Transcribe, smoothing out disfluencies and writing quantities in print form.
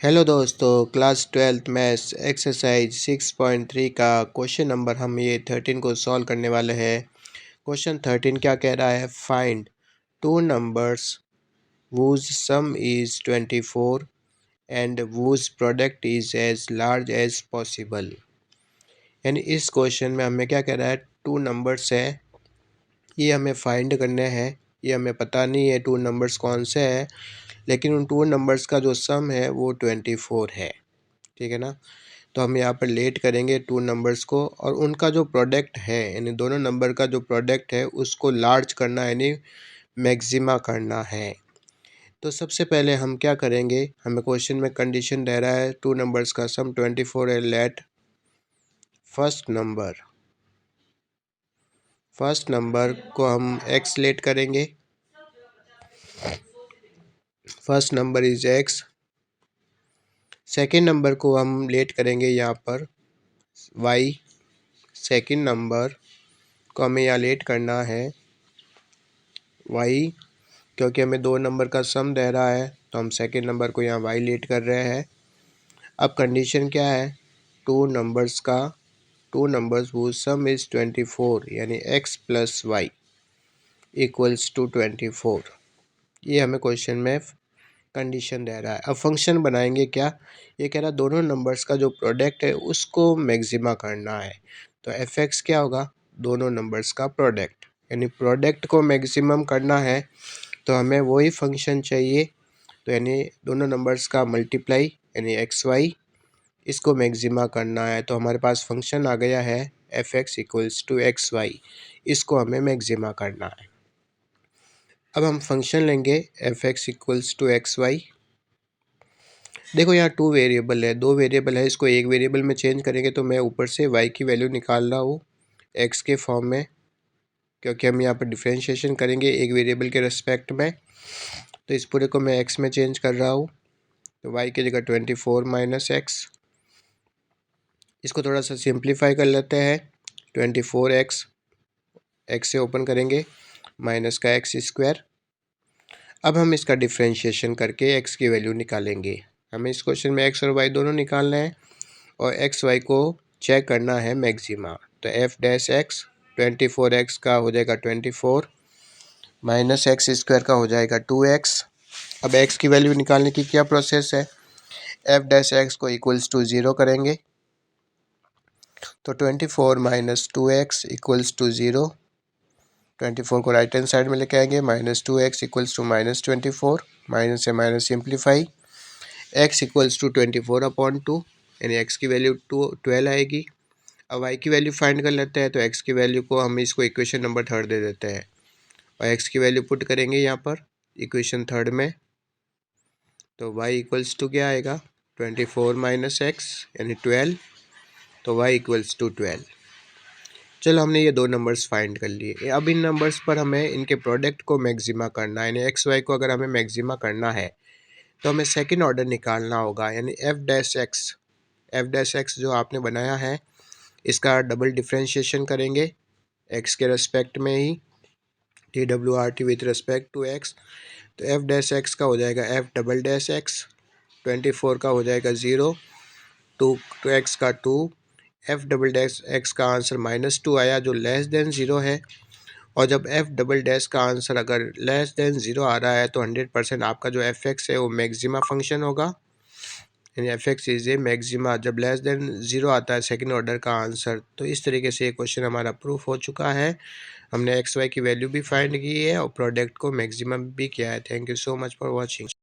Hello दोस्तों, class 12th maths exercise 6.3 का question number हम ये 13 को सॉल्व करने वाले हैं। क्वेश्चन 13 क्या कह रहा है? Find to numbers whose sum is 24 and whose product is as large as possible। यानी इस क्वेश्चन में हमें क्या कह रहा है? टू नंबर्स है, ये हमें फाइंड करने हैं। ये हमें पता नहीं है टू नंबर्स कौन से हैं, लेकिन उन टू नंबर्स का जो सम है वो 24 है। ठीक है ना? तो हम यहाँ पर लेट करेंगे टू नंबर्स को और उनका जो प्रोडक्ट है, यानी दोनों नंबर का जो प्रोडक्ट है उसको लार्ज करना, यानी मैक्सिमा करना है। तो सबसे पहले हम क्या करेंगे, हमें क्वेश्चन में कंडीशन दे रहा है टू नंबर्स का सम 24 है। लेट फर्स्ट नंबर को हम एक्स लेट करेंगे। First number is x. Second number को हम लेट करेंगे यहाँ पर वाई। सेकेंड नंबर को हमें यहाँ लेट करना है वाई, क्योंकि हमें दो नंबर का सम दे रहा है तो हम सेकेंड नंबर को यहाँ वाई लेट कर रहे हैं। अब कंडीशन क्या है? Two numbers whose sum is 24, यानी x plus y equals to 24। ये हमें क्वेश्चन में कंडीशन दे रहा है। अब फंक्शन बनाएंगे क्या? ये कह रहा है दोनों नंबर्स का जो प्रोडक्ट है उसको मैक्सिमा करना है। तो एफ एक्स क्या होगा? दोनों नंबर्स का प्रोडक्ट, यानी प्रोडक्ट को मैक्सिमम करना है तो हमें वही फंक्शन चाहिए। तो यानी दोनों नंबर्स का मल्टीप्लाई, यानी एक्स वाई, इसको मैक्सिमा करना है। तो हमारे पास फंक्शन आ गया है f x equals to x y. इसको हमें मैक्सिमा करना है। अब हम फंक्शन लेंगे f x equals to x y. देखो यहाँ टू वेरिएबल है, दो वेरिएबल है, इसको एक वेरिएबल में चेंज करेंगे तो मैं ऊपर से वाई की वैल्यू निकाल रहा हूँ एक्स के फॉर्म में, क्योंकि हम यहाँ पर डिफ्रेंशिएशन करेंगे एक वेरिएबल के रेस्पेक्ट में। तो इस पूरे को मैं एक्स में चेंज कर रहा हूँ। तो वाई की जगह 24 माइनस एक्स। इसको थोड़ा सा सिंप्लीफाई कर लेते हैं। 24x, एक्स से ओपन करेंगे, माइनस का एक्स स्क्वायर। अब हम इसका डिफ्रेंशिएशन करके एक्स की वैल्यू निकालेंगे। हमें इस क्वेश्चन में एक्स और वाई दोनों निकालना है और एक्स वाई को चेक करना है मैक्सिमा। तो एफ डैश एक्स 24x का हो जाएगा 24 माइनस एक्स स्क्वायर का हो जाएगा 2x। अब एक्स की वैल्यू निकालने की क्या प्रोसेस है? एफ डैश एक्स को इक्वल्स टू 0 करेंगे तो 24 माइनस 2x इक्वल्स टू 0। 24 को राइट हैंड साइड में लेके आएंगे, minus 2x equals to minus 24। Minus से minus simplify, x equals to 24/2, यानी x की वैल्यू 12 आएगी। अब y की वैल्यू फाइंड कर लेते हैं। तो x की वैल्यू को हम इसको इक्वेशन नंबर थर्ड दे देते हैं और x की वैल्यू पुट करेंगे यहाँ पर इक्वेशन थर्ड में। तो y इक्वल्स टू क्या आएगा? 24 माइनस एक्स यानी 12। तो y इक्वल्स टू 12। चलो हमने ये दो नंबर्स फाइंड कर लिए। अब इन नंबर्स पर हमें इनके प्रोडक्ट को मैक्सिमा करना है, यानी एक्स वाई को अगर हमें मैक्सिमा करना है तो हमें सेकंड ऑर्डर निकालना होगा, यानी एफ डैश एक्स जो आपने बनाया है इसका डबल डिफ्रेंशिएशन करेंगे एक्स के रेस्पेक्ट में ही, T W R T with respect to x. तो एफ डैश एक्स का हो जाएगा एफ डबल डैश एक्स। 24 का हो जाएगा 0, टू एक्स का 2। एफ डबल डैश एक्स का आंसर -2 आया जो लेस देन 0 है। और जब एफ डबल डैश का आंसर अगर लेस देन 0 आ रहा है तो 100% आपका जो एफ एक्स है वो मैक्सिमा फंक्शन होगा, यानी F x is a maxima जब लेस देन 0 आता है सेकंड ऑर्डर का आंसर। तो इस तरीके से ये क्वेश्चन हमारा प्रूफ हो चुका है। हमने एक्स वाई की वैल्यू भी फाइंड की है और प्रोडक्ट को मैक्सिमम भी किया है। Thank you so much for watching.